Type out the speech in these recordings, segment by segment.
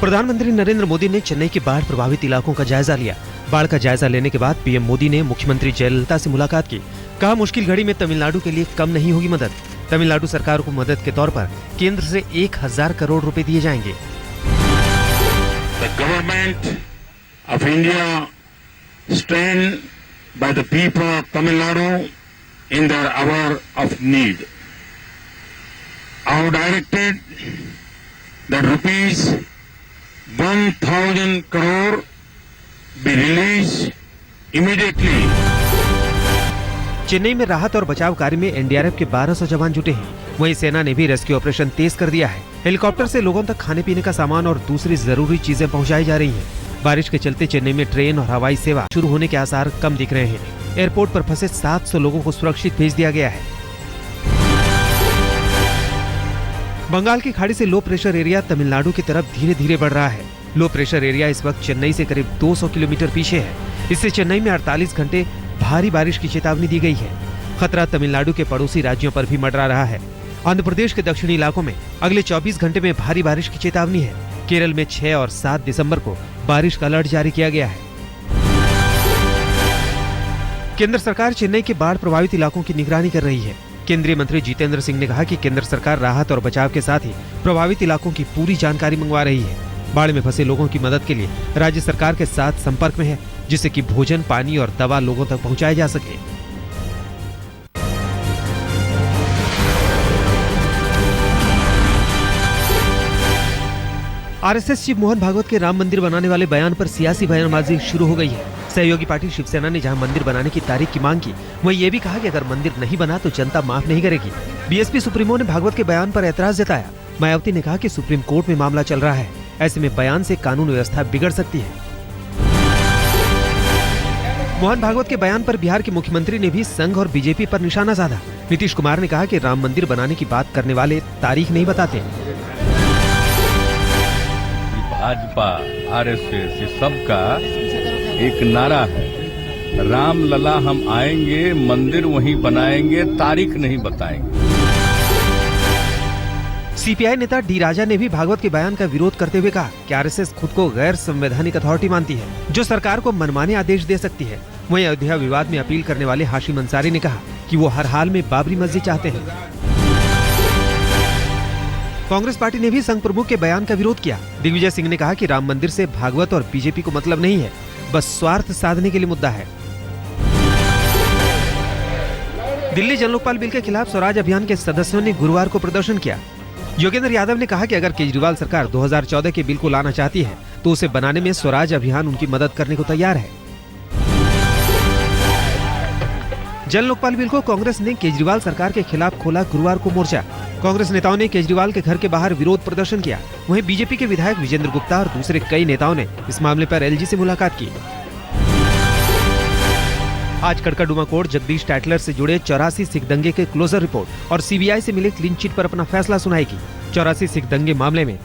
प्रधानमंत्री नरेंद्र मोदी ने चेन्नई के बाढ़ प्रभावित इलाकों का जायजा लिया। बाढ़ का जायजा लेने के बाद पीएम मोदी ने मुख्यमंत्री जयललिता से मुलाकात की। कहा, मुश्किल घड़ी में तमिलनाडु के लिए कम नहीं होगी मदद। तमिलनाडु सरकार को मदद के तौर पर केंद्र से 1000 करोड़ रुपए दिए जाएंगे। The government of India stand by the people of Tamil Nadu in their hour of need. I have directed that rupees 1000 crore be released immediately. Chennai में राहत और बचाव कार्य में एनडीआरएफ के 1200 जवान जुटे हैं। वहीं सेना ने भी रेस्क्यू ऑपरेशन तेज कर दिया है। हेलीकॉप्टर से लोगों तक खाने पीने का सामान और दूसरी जरूरी चीजें पहुंचाई जा रही हैं। बारिश के चलते चेन्नई में ट्रेन और हवाई सेवा शुरू होने के आसार कम दिख रहे हैं। एयरपोर्ट पर फंसे 700 लोगों को सुरक्षित भेज दिया गया है। बंगाल की खाड़ी से लो प्रेशर एरिया तमिलनाडु की तरफ धीरे धीरे बढ़ रहा है। लो प्रेशर एरिया इस वक्त चेन्नई से करीब 200 किलोमीटर पीछे है। इससे चेन्नई में 48 घंटे भारी बारिश की चेतावनी दी गई है। खतरा तमिलनाडु के पड़ोसी राज्यों पर भी मंडरा रहा है। आंध्र प्रदेश के दक्षिणी इलाकों में अगले 24 घंटे में भारी बारिश की चेतावनी है। केरल में 6 और 7 दिसंबर को बारिश का अलर्ट जारी किया गया है। केंद्र सरकार चेन्नई के बाढ़ प्रभावित इलाकों की निगरानी कर रही है। केंद्रीय मंत्री जितेंद्र सिंह ने कहा कि केंद्र सरकार राहत और बचाव के साथ ही प्रभावित इलाकों की पूरी जानकारी मंगवा रही है। बाढ़ में फंसे लोगों की मदद के लिए राज्य सरकार के साथ संपर्क में है, जिससे कि भोजन, पानी और दवा लोगों तक पहुंचाए जा सके। आरएसएस चीफ मोहन भागवत के राम मंदिर बनाने वाले बयान पर सियासी बयानबाजी शुरू हो गई है। सहयोगी पार्टी शिवसेना ने जहां मंदिर बनाने की तारीख की मांग की, वहीं ये भी कहा कि अगर मंदिर नहीं बना तो जनता माफ नहीं करेगी। बीएसपी सुप्रीमो ने भागवत के बयान पर ऐतराज जताया। मायावती ने कहा कि सुप्रीम कोर्ट में मामला चल रहा है, ऐसे में बयान से कानून व्यवस्था बिगड़ सकती है। मोहन भागवत के बयान पर बिहार के मुख्यमंत्री ने भी संघ और बीजेपी पर निशाना साधा। नीतीश कुमार ने कहा कि राम मंदिर बनाने की बात करने वाले तारीख नहीं बताते। भाजपा, आरएसएस, ये सबका एक नारा है, राम लला हम आएंगे, मंदिर वहीं बनाएंगे, तारीख नहीं बताएंगे। सीपीआई नेता डी राजा ने भी भागवत के बयान का विरोध करते हुए कहा कि आरएसएस खुद को गैर संवैधानिक अथॉरिटी मानती है, जो सरकार को मनमाने आदेश दे सकती है। वहीं अयोध्या विवाद में अपील करने वाले हाशिम अंसारी ने कहा कि वो हर हाल में बाबरी मस्जिद चाहते हैं। कांग्रेस पार्टी ने भी संघ प्रमुख के बयान का विरोध किया। दिग्विजय सिंह ने कहा कि राम मंदिर से भागवत और बीजेपी को मतलब नहीं है, बस स्वार्थ साधने के लिए मुद्दा है। दिल्ली जन लोकपाल बिल के खिलाफ स्वराज अभियान के सदस्यों ने गुरुवार को प्रदर्शन किया। योगेंद्र यादव ने कहा कि अगर केजरीवाल सरकार 2014 के बिल को लाना चाहती है तो उसे बनाने में स्वराज अभियान उनकी मदद करने को तैयार है। जन लोकपाल बिल को कांग्रेस ने केजरीवाल सरकार के खिलाफ खोला गुरुवार को मोर्चा। कांग्रेस नेताओं ने केजरीवाल के घर के बाहर विरोध प्रदर्शन किया। वहीं बीजेपी के विधायक विजेंद्र गुप्ता और दूसरे कई नेताओं ने इस मामले पर एलजी से मुलाकात की। आज कड़कड़डुमा कोर्ट जगदीश टाइटलर से जुड़े 84 सिख दंगे के क्लोजर रिपोर्ट और सीबीआई से मिले क्लीन चिट पर अपना फैसला सुनाएगी। 84 सिख दंगे मामले में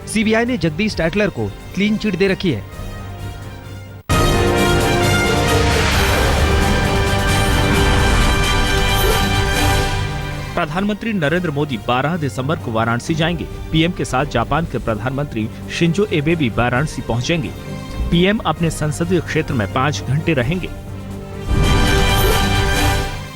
सीबीआई ने जगदीश टाइटलर को क्लीन चिट दे रखी है। प्रधानमंत्री नरेंद्र मोदी 12 दिसंबर को वाराणसी जाएंगे। पीएम के साथ जापान के प्रधानमंत्री शिंजो एबे भी वाराणसी पहुंचेंगे। पीएम अपने संसदीय क्षेत्र में 5 घंटे रहेंगे।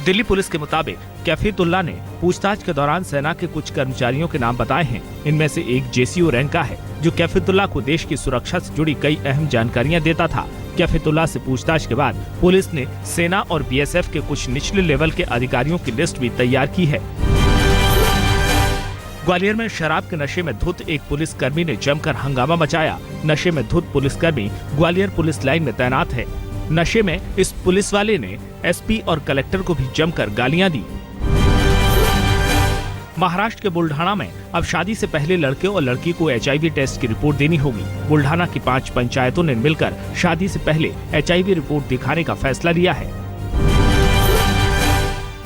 दिल्ली पुलिस के मुताबिक कैफीतुल्ला ने पूछताछ के दौरान सेना के कुछ कर्मचारियों के नाम बताए हैं। इनमें से एक जेसीओ रैंक का है, जो कैफीतुल्ला को देश की सुरक्षा से जुड़ी कई अहम जानकारियां देता था। कैफीतुल्ला से पूछताछ के बाद पुलिस ने सेना और बीएसएफ के कुछ निचले लेवल के अधिकारियों की लिस्ट भी तैयार की है। ग्वालियर में शराब के नशे में धुत एक पुलिसकर्मी ने जमकर हंगामा मचाया। नशे में धुत पुलिसकर्मी ग्वालियर पुलिस लाइन में तैनात है। नशे में इस पुलिस वाले ने एसपी और कलेक्टर को भी जमकर गालियां दी। महाराष्ट्र के बुल्ढाना में अब शादी से पहले लड़के और लड़की को एचआईवी टेस्ट की रिपोर्ट देनी होगी। बुल्ढाना की 5 पंचायतों ने मिलकर शादी से पहले एचआईवी रिपोर्ट दिखाने का फैसला लिया है।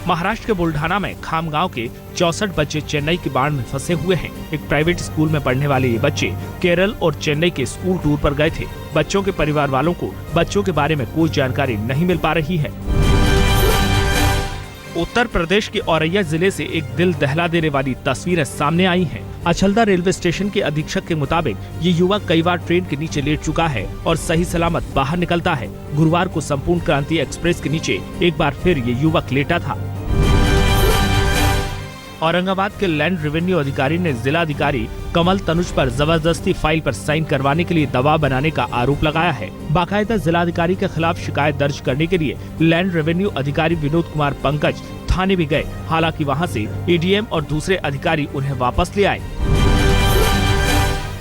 महाराष्ट्र के बुल्ढाना में खामगांव के 64 बच्चे चेन्नई की बाढ़ में फंसे हुए हैं। एक प्राइवेट स्कूल में पढ़ने वाले ये बच्चे केरल और चेन्नई के स्कूल टूर पर गए थे। बच्चों के परिवार वालों को बच्चों के बारे में कोई जानकारी नहीं मिल पा रही है। उत्तर प्रदेश के औरैया जिले से एक दिल दहला देने वाली तस्वीरें सामने आई हैं। अछलदा रेलवे स्टेशन के अधीक्षक के मुताबिक ये युवक कई बार ट्रेन के नीचे लेट चुका है और सही सलामत बाहर निकलता है। गुरुवार को संपूर्ण क्रांति एक्सप्रेस के नीचे एक बार फिर ये युवक लेटा था। औरंगाबाद के लैंड रेवेन्यू अधिकारी ने जिला अधिकारी कमल तनुज पर जबरदस्ती फाइल पर साइन करवाने के लिए दबाव बनाने का आरोप लगाया है। बाकायदा जिलाधिकारी के खिलाफ शिकायत दर्ज करने के लिए लैंड रेवेन्यू अधिकारी विनोद कुमार पंकज थाने भी गए। हालांकि वहां से एडीएम और दूसरे अधिकारी उन्हें वापस ले आए।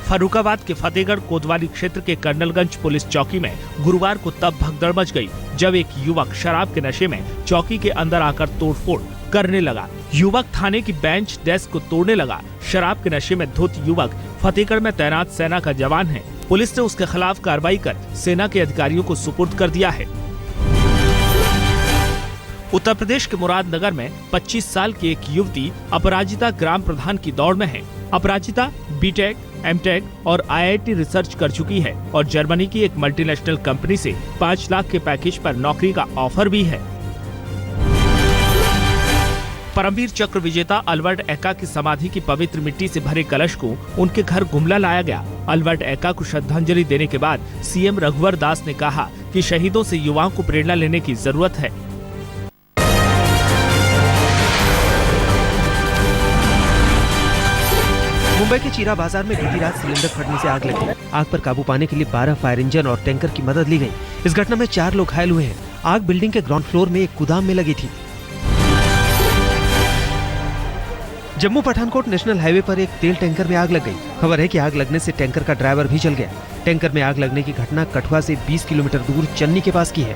फर्रुखाबाद के फतेहगढ़ कोतवाली क्षेत्र के कर्नलगंज पुलिस चौकी में गुरुवार को तब भगदड़ मच गई जब एक युवक शराब के नशे में चौकी के अंदर आकर तोड़फोड़ करने लगा। युवक थाने की बेंच डेस्क को तोड़ने लगा। शराब के नशे में धुत युवक फतेहगढ़ में तैनात सेना का जवान है। पुलिस ने उसके खिलाफ कार्रवाई कर सेना के अधिकारियों को सुपुर्द कर दिया है। उत्तर प्रदेश के मुरादनगर में 25 साल की एक युवती अपराजिता ग्राम प्रधान की दौड़ में है। अपराजिता बीटेक, एमटेक और आईआईटी रिसर्च कर चुकी है और जर्मनी की एक मल्टीनेशनल कंपनी से 5 लाख के पैकेज पर नौकरी का ऑफर भी है। परमवीर चक्र विजेता अल्बर्ट एक्का की समाधि की पवित्र मिट्टी से भरे कलश को उनके घर गुमला लाया गया। अल्बर्ट एक्का को श्रद्धांजलि देने के बाद सीएम रघुवर दास ने कहा कि शहीदों से युवाओं को प्रेरणा लेने की जरूरत है। मुंबई के चीरा बाजार में बीती रात सिलेंडर फटने से आग लगी। आग पर काबू पाने के लिए 12 फायर इंजन और टैंकर की मदद ली गई। इस घटना में 4 लोग घायल हुए हैं। आग बिल्डिंग के ग्राउंड फ्लोर में एक गोदाम में लगी थी। जम्मू पठानकोट नेशनल हाईवे पर एक तेल टैंकर में आग लग गई। खबर है कि आग लगने से टैंकर का ड्राइवर भी जल गया। टैंकर में आग लगने की घटना कठुआ से 20 किलोमीटर दूर चन्नी के पास की है।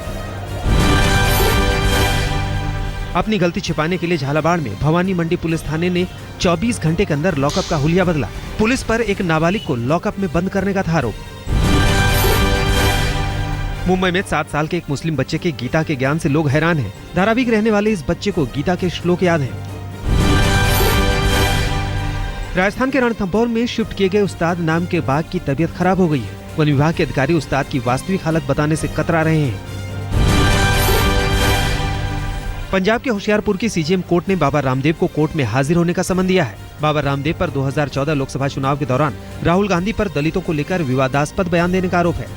अपनी गलती छिपाने के लिए झालावाड़ में भवानी मंडी पुलिस थाने ने 24 घंटे के अंदर लॉकअप का हुलिया बदला। पुलिस पर एक नाबालिग को लॉकअप में बंद करने का था आरोप। मुंबई में 7 साल के एक मुस्लिम बच्चे के गीता के ज्ञान से लोग हैरान हैं। धारावी रहने वाले इस बच्चे को गीता के श्लोक याद हैं। राजस्थान के रणथंभौर में शिफ्ट किए गए उस्ताद नाम के बाघ की तबीयत खराब हो गई है। वन विभाग के अधिकारी उस्ताद की वास्तविक हालत बताने से कतरा रहे हैं। पंजाब के होशियारपुर की सीजेएम कोर्ट ने बाबा रामदेव को कोर्ट में हाजिर होने का समन दिया है। बाबा रामदेव पर 2014 लोकसभा चुनाव के दौरान राहुल गांधी पर दलितों को लेकर विवादास्पद बयान देने का आरोप है।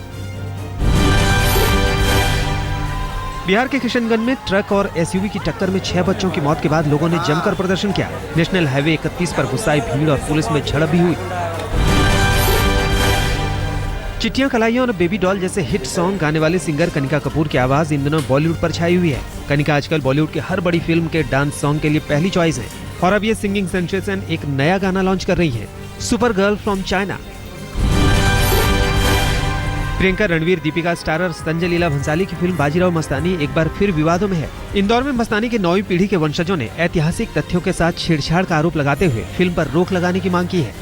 बिहार के किशनगंज में ट्रक और एसयूवी की टक्कर में 6 बच्चों की मौत के बाद लोगों ने जमकर प्रदर्शन किया। नेशनल हाईवे 31 पर गुस्साई भीड़ और पुलिस में झड़प भी हुई। चिट्टियां कलाइयां और बेबी डॉल जैसे हिट सॉन्ग गाने वाले सिंगर कनिका कपूर की आवाज इन दिनों बॉलीवुड पर छाई हुई है। कनिका आजकल बॉलीवुड के हर बड़ी फिल्म के डांस सॉन्ग के लिए पहली चॉइस है और अब ये सिंगिंग सेंसेशन एक नया गाना लॉन्च कर रही है, super girl from China. Priyanka, Ranveer, Deepika starrer Sanjay Leela Bhansali की फिल्म बाजीराव मस्तानी एक बार फिर विवादों में है। इंदौर में मस्तानी के 9वीं पीढ़ी के वंशजों ने ऐतिहासिक तथ्यों के साथ छेड़छाड़ का आरोप लगाते हुए फिल्म पर रोक लगाने की मांग की है।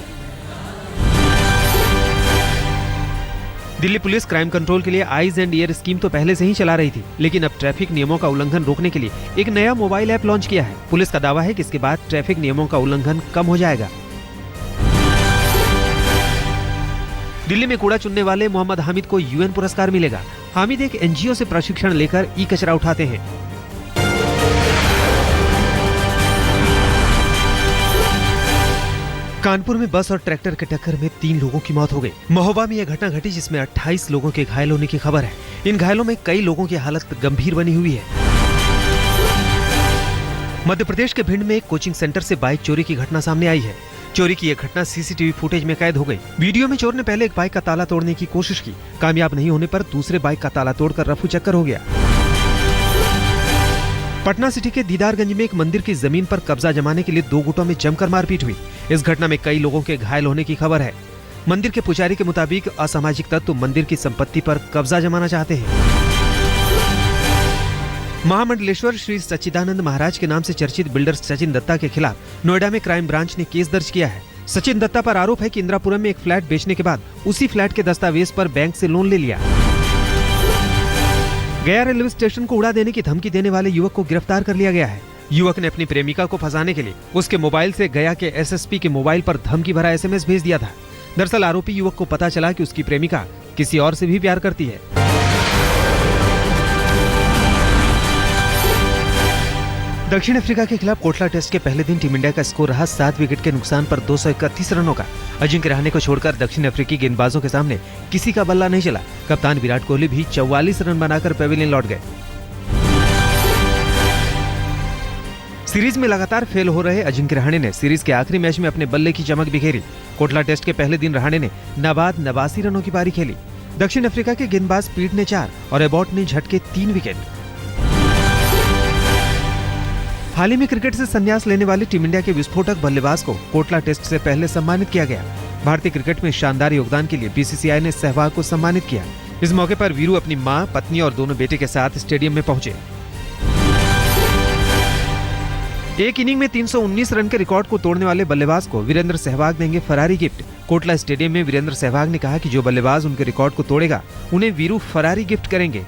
दिल्ली पुलिस क्राइम कंट्रोल के लिए आईज एंड ईयर स्कीम तो पहले से ही चला रही थी, लेकिन अब ट्रैफिक नियमों का उल्लंघन रोकने के लिए एक नया मोबाइल ऐप लॉन्च किया है। पुलिस का दावा है कि इसके बाद ट्रैफिक नियमों का उल्लंघन कम हो जाएगा। दिल्ली में कूड़ा चुनने वाले मोहम्मद हामिद को यूएन पुरस्कार मिलेगा। हामिद एक एनजीओ से प्रशिक्षण लेकर ई कचरा उठाते हैं। कानपुर में बस और ट्रैक्टर के टक्कर में 3 लोगों की मौत हो गई। महोबा में यह घटना घटी जिसमें 28 लोगों के घायल होने की खबर है। इन घायलों में कई लोगों की हालत गंभीर बनी हुई है। मध्य प्रदेश के भिंड में एक कोचिंग सेंटर से बाइक चोरी की घटना सामने आई है। चोरी की यह घटना सीसीटीवी फुटेज में कैद हो गई। वीडियो में चोर ने पहले एक बाइक का ताला तोड़ने की कोशिश की। कामयाब नहीं होने पर दूसरे बाइक का ताला तोड़कर रफू चक्कर हो गया। पटना सिटी के दीदारगंज में एक मंदिर की जमीन पर कब्जा जमाने के लिए 2 गुटों में जमकर मारपीट हुई। इस घटना में कई लोगों के घायल होने की खबर है। मंदिर के पुजारी के मुताबिक असामाजिक तत्व मंदिर की संपत्ति पर कब्जा जमाना चाहते हैं। महामंडलेश्वर श्री सच्चिदानंद महाराज के नाम से चर्चित बिल्डर सचिन दत्ता के खिलाफ नोएडा में क्राइम ब्रांच ने केस दर्ज किया है। सचिन दत्ता पर आरोप है कि इंदिरापुरम में एक फ्लैट बेचने के बाद उसी फ्लैट के दस्तावेज पर बैंक से लोन ले लिया। गया रेलवे स्टेशन को उड़ा देने की धमकी देने वाले युवक को गिरफ्तार कर लिया गया है। युवक ने अपनी प्रेमिका को फंसाने के लिए उसके मोबाइल से गया के एसएसपी के मोबाइल पर धमकी भरा एसएमएस भेज दिया था। दरअसल आरोपी युवक को पता चला कि उसकी प्रेमिका किसी और से भी प्यार करती है। दक्षिण अफ्रीका के खिलाफ कोटला टेस्ट के पहले दिन टीम इंडिया का स्कोर रहा 7 विकेट के नुकसान पर 231 रनों का। अजिंक्य रहाणे को छोड़कर दक्षिण अफ्रीकी गेंदबाजों के सामने किसी का बल्ला नहीं चला। कप्तान विराट कोहली भी 44 रन बनाकर पेविलियन लौट गए। सीरीज में लगातार फेल हो रहे अजिंक्य रहाणे ने सीरीज के आखिरी मैच में अपने बल्ले की चमक बिखेरी। कोटला टेस्ट के पहले दिन रहाणे ने नाबाद 89 रनों की पारी खेली। दक्षिण अफ्रीका के गेंदबाज पीट ने 4 और एबॉट ने झटके 3 विकेट। हाल ही में क्रिकेट से संन्यास लेने वाले टीम इंडिया के विस्फोटक बल्लेबाज को कोटला टेस्ट से पहले सम्मानित किया गया। भारतीय क्रिकेट में शानदार योगदान के लिए बीसीसीआई ने सहवाग को सम्मानित किया। इस मौके पर वीरू अपनी मां, पत्नी और दोनों बेटे के साथ स्टेडियम में पहुंचे। एक इनिंग में 319 रन के रिकॉर्ड को तोड़ने वाले बल्लेबाज को वीरेंद्र सहवाग देंगे फरारी गिफ्ट। कोटला स्टेडियम में वीरेंद्र सहवाग ने कहा कि जो बल्लेबाज उनके रिकॉर्ड को तोड़ेगा उन्हें वीरू फरारी गिफ्ट करेंगे।